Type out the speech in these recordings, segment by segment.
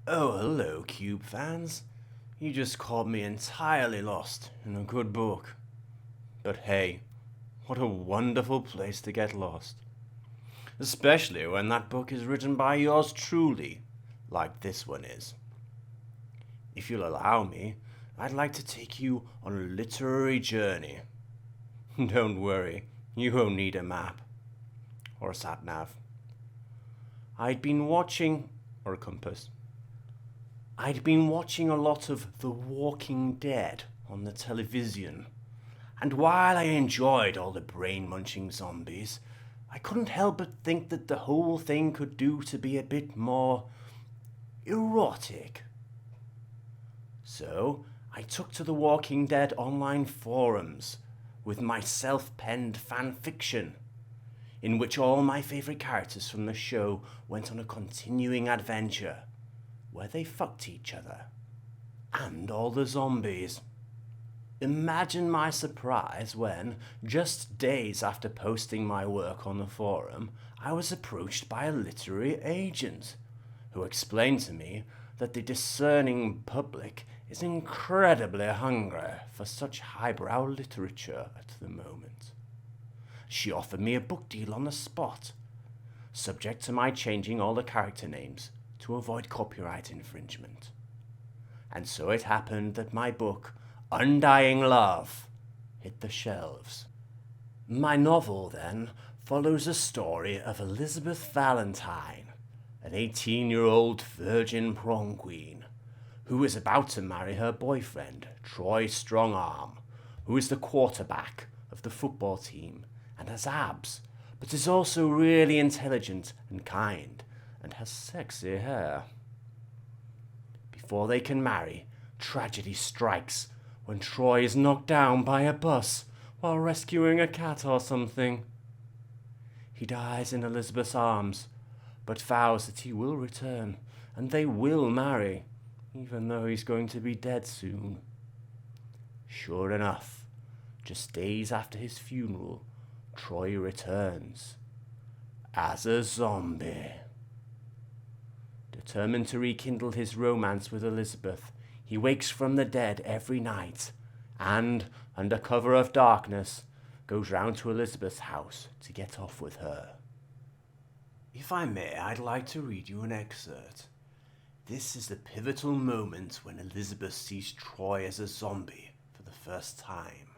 Oh, hello, Cube fans. You just caught me entirely lost in a good book. But hey, what a wonderful place to get lost. Especially when that book is written by yours truly, like this one is. If you'll allow me, I'd like to take you on a literary journey. Don't worry, you won't need a map or a sat nav. I'd been watching, or a compass. I'd been watching a lot of The Walking Dead on the television, and while I enjoyed all the brain-munching zombies, I couldn't help but think that the whole thing could do to be a bit more erotic. So I took to the Walking Dead online forums with my self-penned fan fiction, in which all my favourite characters from the show went on a continuing adventure where they fucked each other. And all the zombies. Imagine my surprise when, just days after posting my work on the forum, I was approached by a literary agent who explained to me that the discerning public is incredibly hungry for such highbrow literature at the moment. She offered me a book deal on the spot, subject to my changing all the character names to avoid copyright infringement. And so it happened that my book, Undying Love, hit the shelves. My novel, then, follows a story of Elizabeth Valentine, an 18-year-old virgin prom queen, who is about to marry her boyfriend, Troy Strongarm, who is the quarterback of the football team and has abs, but is also really intelligent and kind, and has sexy hair. Before they can marry, tragedy strikes when Troy is knocked down by a bus while rescuing a cat or something. He dies in Elizabeth's arms, but vows that he will return, and they will marry, even though he's going to be dead soon. Sure enough, just days after his funeral, Troy returns as a zombie. Determined to rekindle his romance with Elizabeth, he wakes from the dead every night and, under cover of darkness, goes round to Elizabeth's house to get off with her. If I may, I'd like to read you an excerpt. This is the pivotal moment when Elizabeth sees Troy as a zombie for the first time.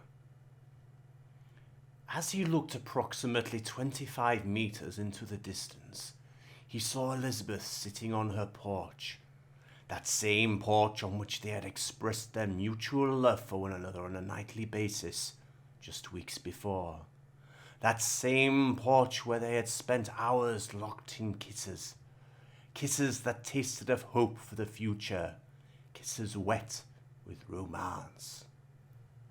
As he looked approximately 25 meters into the distance, he saw Elizabeth sitting on her porch, that same porch on which they had expressed their mutual love for one another on a nightly basis just weeks before. That same porch where they had spent hours locked in kisses. Kisses that tasted of hope for the future. Kisses wet with romance.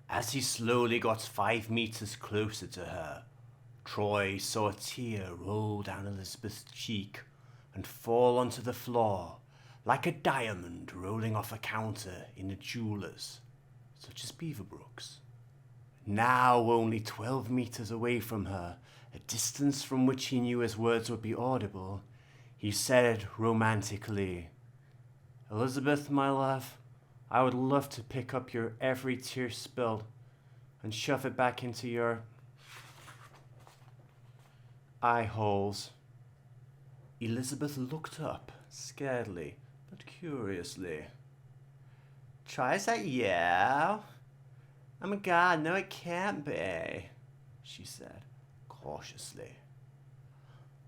As he slowly got 5 meters closer to her, Troy saw a tear roll down Elizabeth's cheek and fall onto the floor like a diamond rolling off a counter in a jeweller's, such as Beaverbrook's. Now only 12 meters away from her, a distance from which he knew his words would be audible, he said romantically, "Elizabeth, my love, I would love to pick up your every tear spilled and shove it back into your eye holes." Elizabeth looked up, scaredly but curiously. "Troy, is that you? Oh my God, no it can't be," she said, cautiously.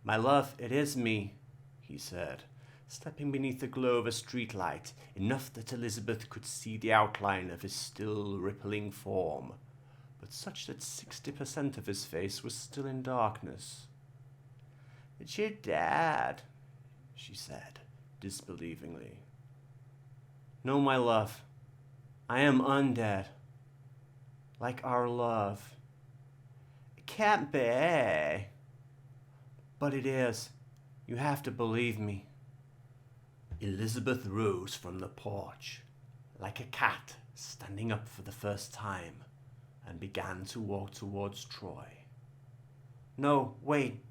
"My love, it is me," he said, stepping beneath the glow of a streetlight, enough that Elizabeth could see the outline of his still rippling form, but such that 60% of his face was still in darkness. "It's your dad," she said, disbelievingly. "No, my love, I am undead. Like our love." "It can't be." "But it is. You have to believe me." Elizabeth rose from the porch, like a cat standing up for the first time, and began to walk towards Troy. "No, wait,"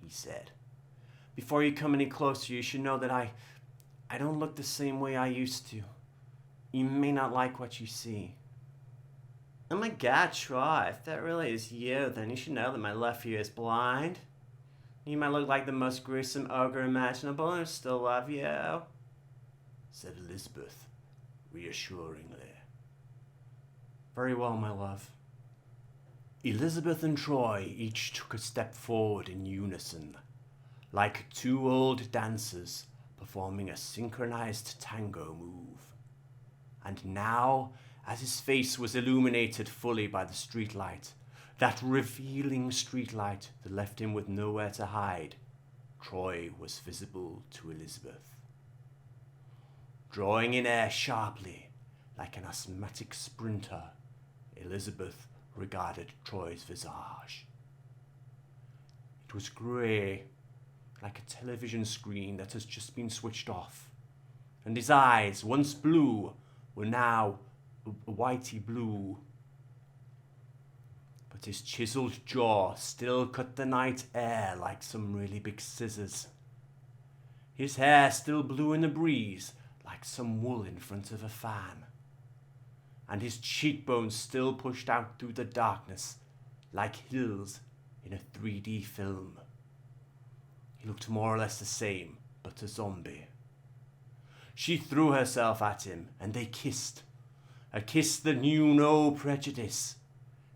he said. "Before you come any closer, you should know that I I don't look the same way I used to. You may not like what you see. Oh my god, Troy, if that really is you, then you should know that my left ear is blind. You might look like the most gruesome ogre imaginable and I still love you, said Elizabeth, reassuringly. Very well, my love. Elizabeth and Troy each took a step forward in unison, like two old dancers performing a synchronized tango move. And now, as his face was illuminated fully by the streetlight, that revealing streetlight that left him with nowhere to hide, Troy was visible to Elizabeth. Drawing in air sharply, like an asthmatic sprinter, Elizabeth regarded Troy's visage. It was grey, like a television screen that has just been switched off, and his eyes, once blue, were now a whitey blue. But his chiseled jaw still cut the night air like some really big scissors. His hair still blew in the breeze like some wool in front of a fan. And his cheekbones still pushed out through the darkness like hills in a 3D film. He looked more or less the same, but a zombie. She threw herself at him, and they kissed. A kiss that knew no prejudice.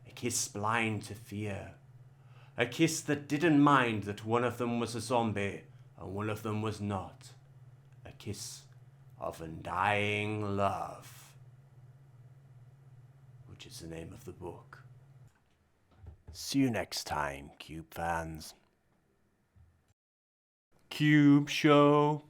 A kiss blind to fear. A kiss that didn't mind that one of them was a zombie and one of them was not. A kiss of undying love, which is the name of the book. See you next time, Cube fans. Cube Show.